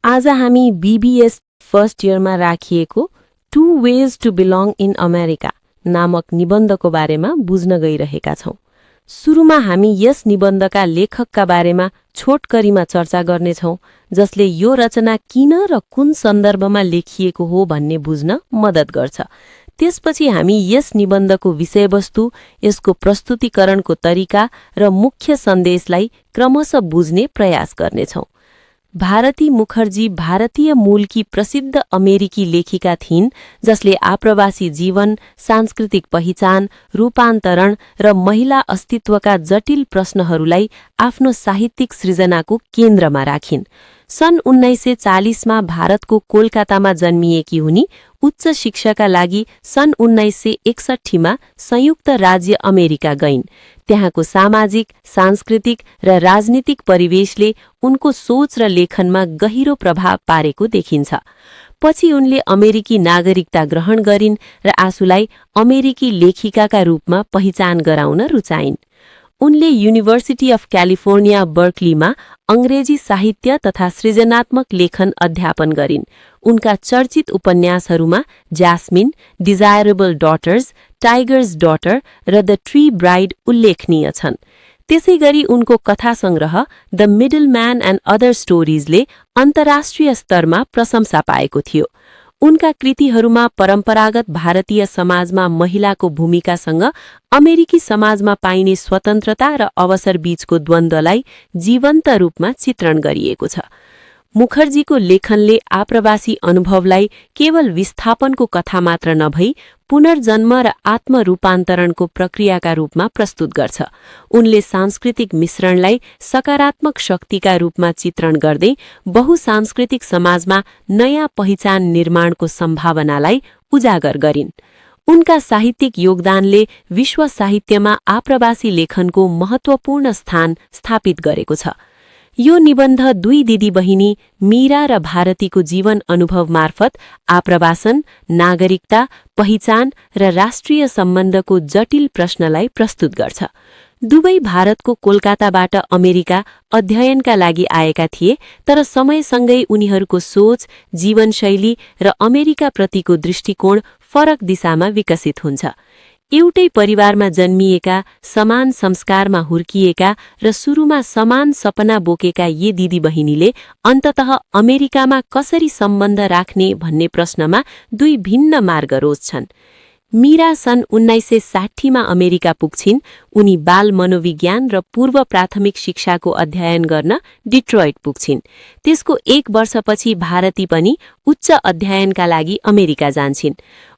आज हामी BBS first इयरमा राखिएको 2 ways to belong in America नामक निबन्धको बारेमा बुझ्न गइरहेका छौं। सुरुमा हामी यस निबन्धका लेखकका बारेमा छोटकरीमा चर्चा गर्नेछौं, जसले यो रचना किन र कुन सन्दर्भमा लेखिएको हो भन्ने बुझ्न मद्दत गर्छ। त्यसपछि हामी यस निबन्धको विषयवस्तु, यसको प्रस्तुतिकरणको तरिका र मुख्य सन्देशलाई क्रमशः बुझ्ने प्रयास गर्नेछौं। भारती मुखर्जी भारतीय मूलकी प्रसिद्ध अमेरिकी लेखिका थिइन्, जसले आप्रवासी जीवन, सांस्कृतिक पहिचान, रूपान्तरण र महिला अस्तित्वका जटिल प्रश्नहरूलाई आफ्नो साहित्यिक सृजनाको केन्द्रमा राखिन्। सन् 1940मा भारतको कोलकातामा जन्मिएकी उनी उच्च शिक्षाका लागि सन् 1961मा संयुक्त राज्य अमेरिका गइन्। त्यहाँको सामाजिक, सांस्कृतिक र राजनीतिक परिवेशले उनको सोच र लेखनमा गहिरो प्रभाव पारेको देखिन्छ। पछि उनले अमेरिकी नागरिकता ग्रहण गरिन् र आफूलाई अमेरिकी लेखिकाका रूपमा पहिचान गराउन रुचाइन्। उनले युनिभर्सिटी अफ क्यालिफोर्निया बर्कलीमा अंग्रेजी साहित्य तथा सृजनात्मक लेखन अध्यापन गरिन्। उनका चर्चित उपन्यासहरूमा Jasmine, Desirable Daughters, Tiger's Daughter र द ट्री ब्राइड उल्लेखनीय छन्। त्यसैगरी उनको कथा संग्रह the Middle Man and other स्टोरिजले अन्तर्राष्ट्रिय स्तरमा प्रशंसा पाएको थियो। उनका कृतिहरूमा परम्परागत भारतीय समाजमा महिलाको भूमिकासँग अमेरिकी समाजमा पाइने स्वतन्त्रता र अवसर बीचको द्वन्द्वलाई जीवन्त रूपमा चित्रण गरिएको छ। मुखर्जीको लेखनले आप्रवासी अनुभवलाई केवल विस्थापनको कथा मात्र नभई पुनर्जन्म र आत्मरूपान्तरणको प्रक्रियाका रूपमा प्रस्तुत गर्छ। उनले सांस्कृतिक मिश्रणलाई सकारात्मक शक्तिका रूपमा चित्रण गर्दै बहुसांस्कृतिक समाजमा नयाँ पहिचान निर्माणको सम्भावनालाई उजागर गरिन्। उनका साहित्यिक योगदानले विश्व साहित्यमा आप्रवासी लेखनको महत्त्वपूर्ण स्थान स्थापित गरेको छ। यो निबन्ध दुई दिदी-बहिनी मीरा र भारतीको जीवन अनुभव मार्फत आप्रवासन, नागरिकता, पहिचान र राष्ट्रिय सम्बन्धको जटिल प्रश्नलाई प्रस्तुत गर्छ। दुवै भारतको कोलकाताबाट अमेरिका अध्ययनका लागि आएका थिए, तर समयसँगै उनीहरूको सोच, जीवनशैली र अमेरिकाप्रतिको दृष्टिकोण फरक दिशामा विकसित हुन्छ। एउटै परिवारमा जन्मिएका, समान संस्कारमा हुर्किएका र सुरुमा समान सपना बोकेका यी दिदी-बहिनीले अन्ततः अमेरिकामा कसरी सम्बन्ध राख्ने भन्ने प्रश्नमा दुई भिन्न मार्ग रोज्छन्। मीरा सन् 1960मा अमेरिका पुग्छिन्। उनी बाल मनोविज्ञान र पूर्व प्राथमिक शिक्षाको अध्ययन गर्न डिट्रोइट पुग्छिन्। त्यसको 1 वर्षपछि भारती पनि उच्च अध्ययनका लागि अमेरिका जान्छिन्।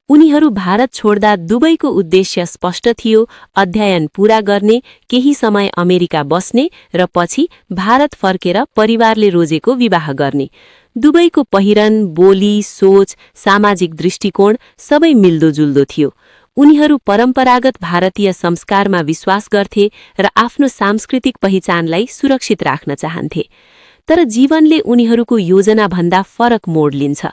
उनीहरू भारत छोड्दा दुवैको उद्देश्य स्पष्ट थियो, अध्ययन पूरा गर्ने, केही समय अमेरिका बस्ने र पछि भारत फर्केर परिवारले रोजेको विवाह गर्ने। दुवैको पहिरन, बोली, सोच, सामाजिक दृष्टिकोण सबै मिल्दोजुल्दो थियो। उनीहरू परम्परागत भारतीय संस्कारमा विश्वास गर्थे र आफ्नो सांस्कृतिक पहिचानलाई सुरक्षित राख्न चाहन्थे। तर जीवनले उनीहरूको योजनाभन्दा फरक मोड लिन्छ।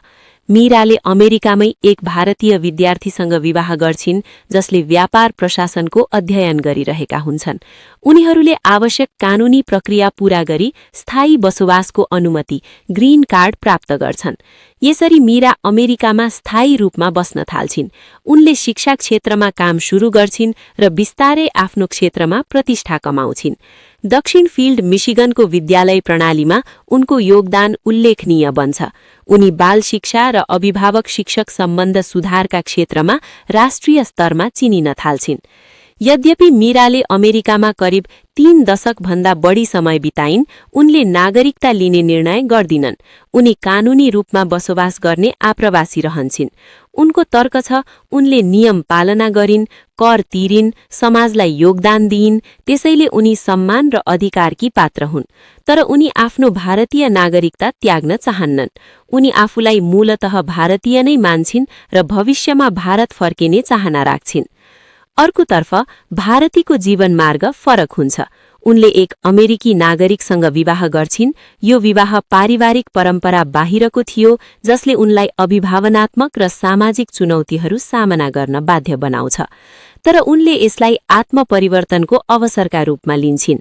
मीराले अमेरिकामै एक भारतीय विद्यार्थीसँग विवाह गर्छिन्, जसले व्यापार प्रशासनको अध्ययन गरिरहेका हुन्छन्। उनीहरूले आवश्यक कानूनी प्रक्रिया पूरा गरी स्थायी बसोबासको अनुमति, ग्रीन कार्ड प्राप्त गर्छन्। यसरी मीरा अमेरिकामा स्थायी रूपमा बस्न थाल्छिन्। उनले शिक्षा क्षेत्रमा काम सुरु गर्छिन् र बिस्तारै आफ्नो क्षेत्रमा प्रतिष्ठा कमाउँछिन्। दक्षिण फिल्ड मिशिगनको विद्यालय प्रणालीमा उनको योगदान उल्लेखनीय बन्छ। उनी बाल शिक्षा र अभिभावक शिक्षक सम्बन्ध सुधारका क्षेत्रमा राष्ट्रिय स्तरमा चिनिन थाल्छिन्। यद्यपि मीराले अमेरिकामा करिब 3 दशकभन्दा बढी समय बिताइन्, उनले नागरिकता लिने निर्णय गर्दिनन्। उनी कानूनी रूपमा बसोबास गर्ने आप्रवासी रहन्छिन्। उनको तर्क छ, उनले नियम पालना गरिन्, कर तिरिन्, समाजलाई योगदान दिइन्, त्यसैले उनी सम्मान र अधिकारकी पात्र हुन्। तर उनी आफ्नो भारतीय नागरिकता त्याग्न चाहन्नन्। उनी आफूलाई मूलतः भारतीय नै मान्छिन् र भविष्यमा भारत फर्किने चाहना राख्छिन्। अर्कोतर्फ भारतीको जीवन मार्ग फरक हुन्छ। उनले एक अमेरिकी नागरिकसँग विवाह गर्छिन्। यो विवाह पारिवारिक परम्परा बाहिरको थियो, जसले उनलाई अभिभावनात्मक र सामाजिक चुनौतीहरू सामना गर्न बाध्य बनाउँछ। तर उनले यसलाई आत्मपरिवर्तनको अवसरका रूपमा लिन्छिन्।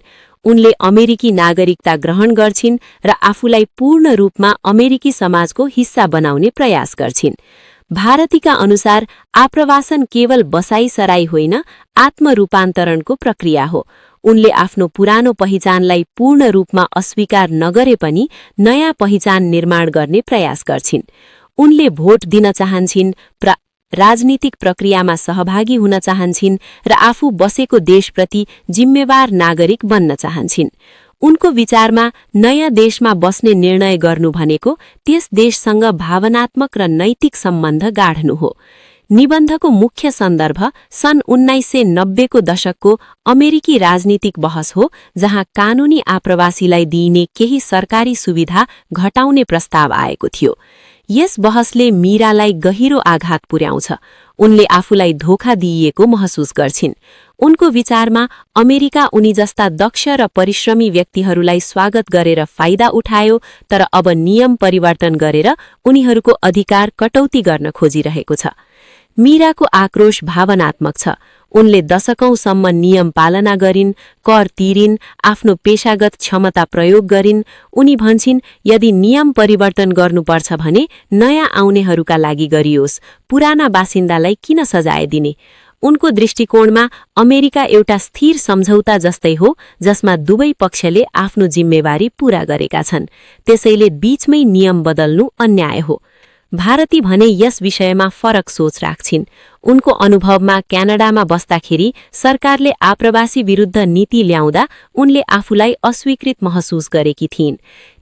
उनले अमेरिकी नागरिकता ग्रहण गर्छिन् र आफूलाई पूर्ण रूपमा अमेरिकी समाजको हिस्सा बनाउने प्रयास गर्छिन्। भारतीका अनुसार आप्रवासन केवल बसाइसराई होइन, आत्मरूपान्तरणको प्रक्रिया हो। उनले आफ्नो पुरानो पहिचानलाई पूर्ण रूपमा अस्वीकार नगरे पनि नयाँ पहिचान निर्माण गर्ने प्रयास गर्छिन्। उनले भोट दिन चाहन्छिन्, राजनीतिक प्रक्रियामा सहभागी हुन चाहन्छिन् र आफू बसेको देशप्रति जिम्मेवार नागरिक बन्न चाहन्छिन्। उनको विचारमा नयाँ देशमा बस्ने निर्णय गर्नु भनेको त्यस देशसँग भावनात्मक र नैतिक सम्बन्ध गाढ्नु हो। निबन्धको मुख्य सन्दर्भ सन् 1990 को दशकको अमेरिकी राजनीतिक बहस हो, जहाँ कानूनी आप्रवासीलाई दिइने केही सरकारी सुविधा घटाउने प्रस्ताव आएको थियो। यस बहसले मीरालाई गहिरो आघात पुर्याउँछ। उनले आफूलाई धोखा दिइएको महसुस गर्छिन्। उनको विचारमा अमेरिका उनी जस्ता दक्ष र परिश्रमी व्यक्तिहरूलाई स्वागत गरेर फाइदा उठायो, तर अब नियम परिवर्तन गरेर उनीहरूको अधिकार कटौती गर्न खोजिरहेको छ। मीराको आक्रोश भावनात्मक छ। उनले दशकौंसम्म नियम पालना गरिन्, कर तिरिन्, आफ्नो पेशागत क्षमता प्रयोग गरिन्। उनी भन्छिन्, यदि नियम परिवर्तन गर्नुपर्छ भने नयाँ आउनेहरूका लागि गरियोस्, पुराना बासिन्दालाई किन सजाय दिने? उनको दृष्टिकोणमा अमेरिका एउटा स्थिर सम्झौता जस्तै हो, जसमा दुवै पक्षले आफ्नो जिम्मेवारी पूरा गरेका छन्। त्यसैले बीचमै नियम बदल्नु अन्याय हो। भारती भने यस विषयमा फरक सोच राख्छिन्। उनको अनुभवमा क्यानाडामा बस्दाखेरि सरकारले आप्रवासी विरुद्ध नीति ल्याउँदा उनले आफूलाई अस्वीकृत महसुस गरेकी थिइन्।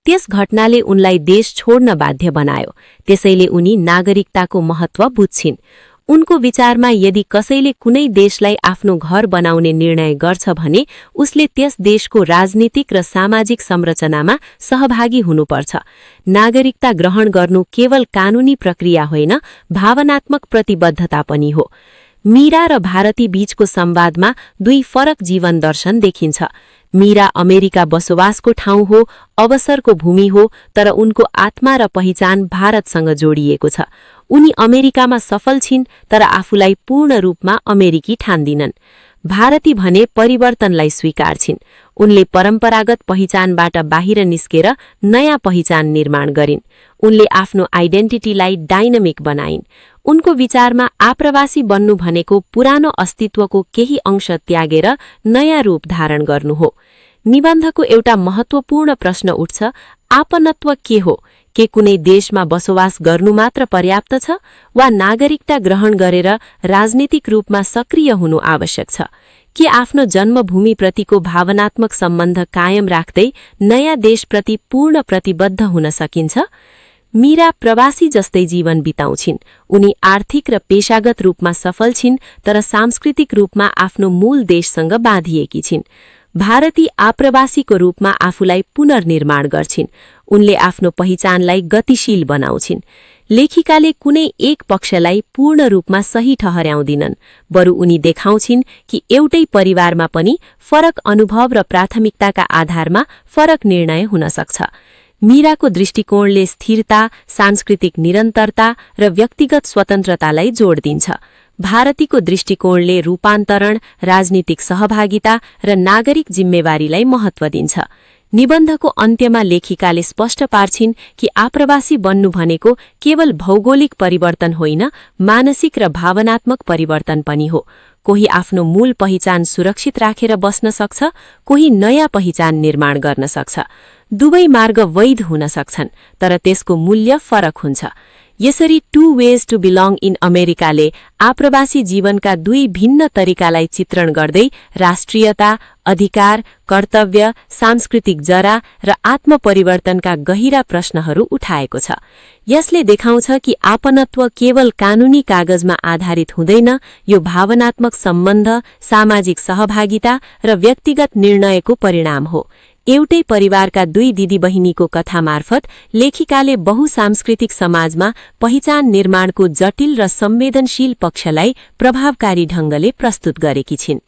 त्यस घटनाले उनलाई देश छोड्न बाध्य बनायो। त्यसैले उनी नागरिकताको महत्व बुझ्छिन्। उनको विचारमा यदि कसैले कुनै देशलाई आफ्नो घर बनाउने निर्णय गर्छ भने उसले त्यस देशको राजनीतिक र सामाजिक संरचनामा सहभागी हुनुपर्छ। नागरिकता ग्रहण गर्नु केवल कानूनी प्रक्रिया होइन, भावनात्मक प्रतिबद्धता पनि हो। मीरा र भारती बीचको संवादमा दुई फरक जीवन दर्शन देखिन्छ। मीरा अमेरिका बसोबासको ठाउँ हो, अवसरको भूमि हो, तर उनको आत्मा र पहिचान भारतसँग जोडिएको छ। उनी अमेरिकामा सफल छिन्, तर आफूलाई पूर्ण रूपमा अमेरिकी ठान्दिनन्। भारती भने परिवर्तनलाई स्वीकार्छिन्। उनले परम्परागत पहिचानबाट बाहिर निस्केर नयाँ पहिचान निर्माण गरिन्। उनले आफ्नो आइडेन्टिटीलाई डाइनामिक बनाइन्। उनको विचारमा आप्रवासी बन्नु भनेको पुरानो अस्तित्वको केही अंश त्यागेर नयाँ रूप धारण गर्नु हो। निबन्धको एउटा महत्वपूर्ण प्रश्न उठ्छ, आपनत्व के हो? के कुनै देशमा बसोबास गर्नु मात्र पर्याप्त छ, वा नागरिकता ग्रहण गरेर राजनीतिक रूपमा सक्रिय हुनु आवश्यक छ? के आफ्नो जन्मभूमिप्रतिको भावनात्मक सम्बन्ध कायम राख्दै नयाँ देशप्रति पूर्ण प्रतिबद्ध हुन सकिन्छ? मीरा प्रवासी जस्तै जीवन बिताउँछिन्। उनी आर्थिक र पेशागत रूपमा सफल छिन्, तर सांस्कृतिक रूपमा आफ्नो मूल देशसँग बाँधिएकी छिन्। भारती आप्रवासीको रूपमा आफूलाई पुनर्निर्माण गर्छिन्। उनले आफ्नो पहिचानलाई गतिशील बनाउँछिन्। लेखिकाले कुनै एक पक्षलाई पूर्ण रूपमा सही ठहर्याउँदिनन्, बरु उनी देखाउँछिन् कि एउटै परिवारमा पनि फरक अनुभव र प्राथमिकताका आधारमा फरक निर्णय हुन सक्छ। मीराको दृष्टिकोणले स्थिरता, सांस्कृतिक निरन्तरता र व्यक्तिगत स्वतन्त्रतालाई जोड दिन्छ। भारतीको दृष्टिकोणले रूपान्तरण, राजनीतिक सहभागिता र नागरिक जिम्मेवारीलाई महत्व दिन्छ। निबन्धको अन्त्यमा लेखिकाले स्पष्ट पार्छिन् कि आप्रवासी बन्नु भनेको केवल भौगोलिक परिवर्तन होइन, मानसिक र भावनात्मक परिवर्तन पनि हो। कोही आफ्नो मूल पहिचान सुरक्षित राखेर बस्न सक्छ, कोही नयाँ पहिचान निर्माण गर्न सक्छ। दुवै मार्ग वैध हुन सक्छन्, तर त्यसको मूल्य फरक हुन्छ। यसरी two ways to belong in अमेरिकाले आप्रवासी जीवनका दुई भिन्न तरिकालाई चित्रण गर्दै राष्ट्रियता, अधिकार, कर्तव्य, सांस्कृतिक जरा र आत्मपरिवर्तनका गहिरा प्रश्नहरू उठाएको छ। यसले देखाउँछ कि आपनत्व केवल कानूनी कागजमा आधारित हुँदैन, यो भावनात्मक सम्बन्ध, सामाजिक सहभागिता र व्यक्तिगत निर्णयको परिणाम हो। एउटै परिवारका दुई दिदीबहिनीको कथा मार्फत लेखिकाले बहुसांस्कृतिक समाजमा पहिचान निर्माणको जटिल र संवेदनशील पक्षलाई प्रभावकारी ढंगले प्रस्तुत गरेकी छिन्।